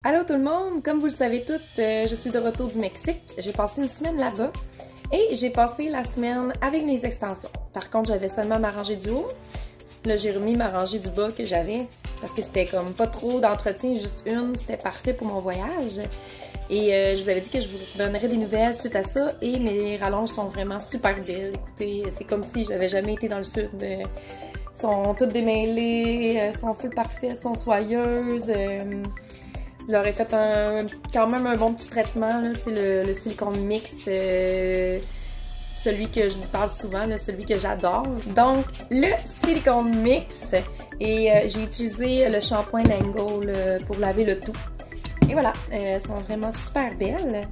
Allô tout le monde! Comme vous le savez toutes, je suis de retour du Mexique. J'ai passé une semaine là-bas et j'ai passé la semaine avec mes extensions. Par contre, j'avais seulement ma rangée du haut. Là, j'ai remis ma rangée du bas que j'avais parce que c'était comme pas trop d'entretien, juste une. C'était parfait pour mon voyage. Et je vous avais dit que je vous donnerais des nouvelles suite à ça et mes rallonges sont vraiment super belles. Écoutez, c'est comme si j'avais jamais été dans le sud. Sont toutes démêlées, sont full parfaites, sont soyeuses. Je leur ai fait quand même un bon petit traitement, là, le silicone mix, celui que je vous parle souvent, là, celui que j'adore. Donc, le silicone mix, et j'ai utilisé le shampoing Lango pour laver le tout. Et voilà, elles sont vraiment super belles.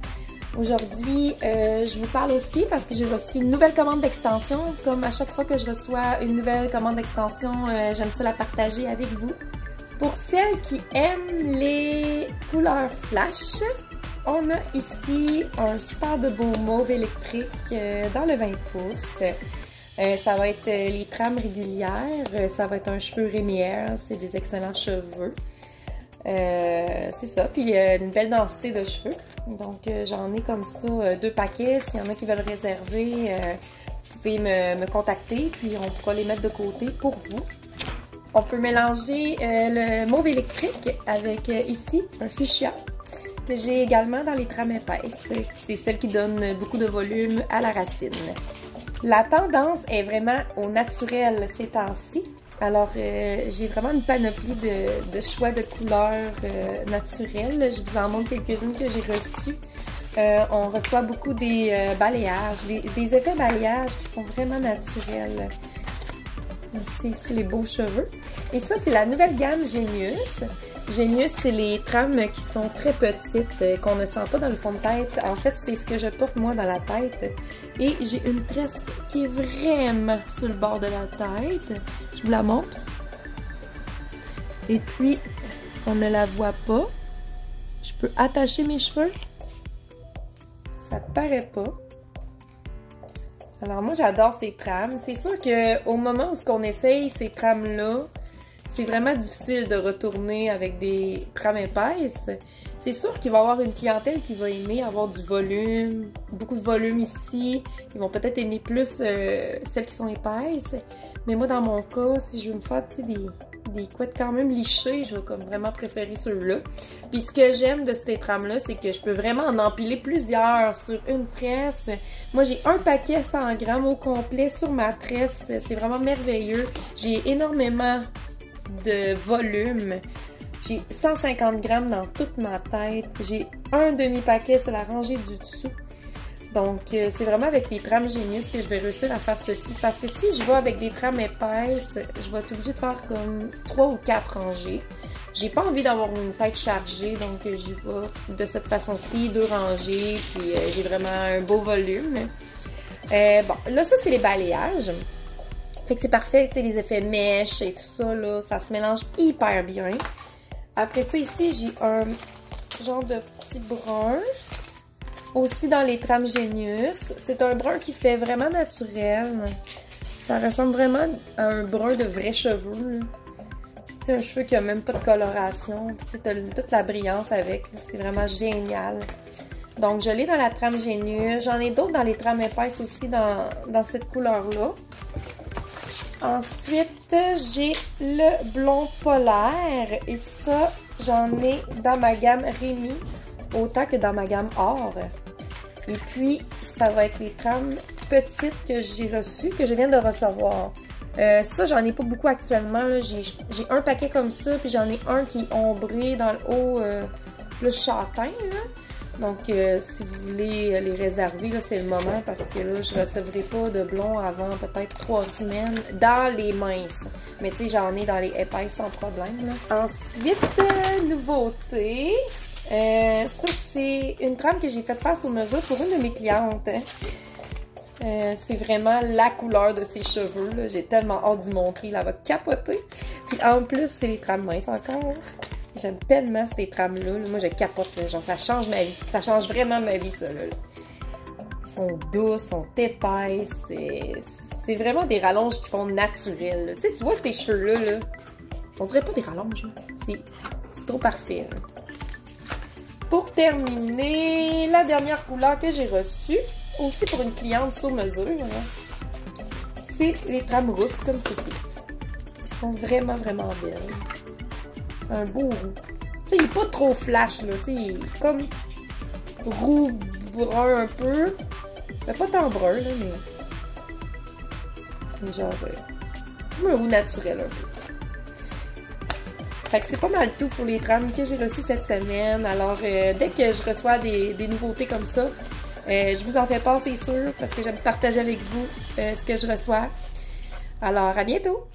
Aujourd'hui, je vous parle aussi parce que j'ai reçu une nouvelle commande d'extension. Comme à chaque fois que je reçois une nouvelle commande d'extension, j'aime ça la partager avec vous. Pour celles qui aiment les couleurs flash, on a ici un super de beau mauve électrique dans le 20 pouces. Ça va être les trames régulières, ça va être un cheveu Rémière, c'est des excellents cheveux. C'est ça, puis une belle densité de cheveux. Donc j'en ai comme ça 2 paquets. S'il y en a qui veulent réserver, vous pouvez me contacter, puis on pourra les mettre de côté pour vous. On peut mélanger le mauve électrique avec ici un fuchsia que j'ai également dans les trames épaisses. C'est celle qui donne beaucoup de volume à la racine. La tendance est vraiment au naturel ces temps-ci. Alors, j'ai vraiment une panoplie de choix de couleurs naturelles. Je vous en montre quelques-unes que j'ai reçues. On reçoit beaucoup des balayages, des effets balayage qui font vraiment naturels. C'est ici les beaux cheveux. Et ça, c'est la nouvelle gamme Genius. Genius, c'est les trames qui sont très petites, qu'on ne sent pas dans le fond de tête. En fait, c'est ce que je porte moi dans la tête. Et j'ai une tresse qui est vraiment sur le bord de la tête. Je vous la montre. Et puis, on ne la voit pas. Je peux attacher mes cheveux. Ça ne paraît pas. Alors moi j'adore ces trames. C'est sûr qu'au moment où on essaye ces trames-là, c'est vraiment difficile de retourner avec des trames épaisses. C'est sûr qu'il va y avoir une clientèle qui va aimer avoir du volume, beaucoup de volume ici. Ils vont peut-être aimer plus celles qui sont épaisses. Mais moi dans mon cas, si je veux me faire des couettes quand même lichées, je vais comme vraiment préférer ceux-là. Puis ce que j'aime de ces trames-là, c'est que je peux vraiment en empiler plusieurs sur une tresse. Moi, j'ai un paquet 100 grammes au complet sur ma tresse. C'est vraiment merveilleux. J'ai énormément de volume. J'ai 150 grammes dans toute ma tête. J'ai un demi-paquet sur la rangée du dessous. Donc, c'est vraiment avec les trames Genius que je vais réussir à faire ceci. Parce que si je vais avec des trames épaisses, je vais être obligée de faire comme 3 ou 4 rangées. J'ai pas envie d'avoir une tête chargée, donc j'y vais de cette façon-ci, 2 rangées, puis j'ai vraiment un beau volume. Bon, là, ça, c'est les balayages. Fait que c'est parfait, tu sais, les effets mèches et tout ça, là, ça se mélange hyper bien. Après ça, ici, j'ai un genre de petit brun. Aussi dans les trames Genius. C'est un brun qui fait vraiment naturel. Ça ressemble vraiment à un brun de vrais cheveux. Tu sais, un cheveu qui a même pas de coloration. Tu sais, t'as toute la brillance avec. C'est vraiment génial. Donc, je l'ai dans la trame Genius. J'en ai d'autres dans les trames épaisses aussi dans cette couleur-là. Ensuite, j'ai le blond polaire. Et ça, j'en ai dans ma gamme Rémi. Autant que dans ma gamme or. Et puis, ça va être les trames petites que j'ai reçues, que je viens de recevoir. Ça, j'en ai pas beaucoup actuellement. J'ai un paquet comme ça, puis j'en ai un qui est ombré dans le haut, le châtain. Là. Donc, si vous voulez les réserver, c'est le moment parce que là, je ne recevrai pas de blond avant peut-être 3 semaines dans les minces. Mais tu sais, j'en ai dans les épaisses sans problème. Là. Ensuite, nouveauté. Ça, c'est une trame que j'ai faite faire sur mesure pour une de mes clientes. C'est vraiment la couleur de ses cheveux. J'ai tellement hâte d'y montrer. Elle va capoter. Puis en plus, c'est les trames minces encore. J'aime tellement ces trames-là. Moi, je capote. Là. Genre, ça change ma vie. Ça change vraiment ma vie, ça. Là. Elles sont douces, sont épaisses. C'est vraiment des rallonges qui font naturel. Tu sais, tu vois ces cheveux-là. Là, on dirait pas des rallonges. C'est trop parfait. Là. pour terminer, la dernière couleur que j'ai reçue, aussi pour une cliente sur mesure, c'est les trames rousses comme ceci. Ils sont vraiment, vraiment belles. Un beau roux. Tu sais, il n'est pas trop flash, là. Tu sais, il est comme roux brun un peu. Mais pas tant brun, là, mais genre... comme un roux naturel, un peu. Fait que c'est pas mal tout pour les trames que j'ai reçues cette semaine. Alors, dès que je reçois des nouveautés comme ça, je vous en fais part, c'est sûr, parce que j'aime partager avec vous ce que je reçois. Alors, à bientôt!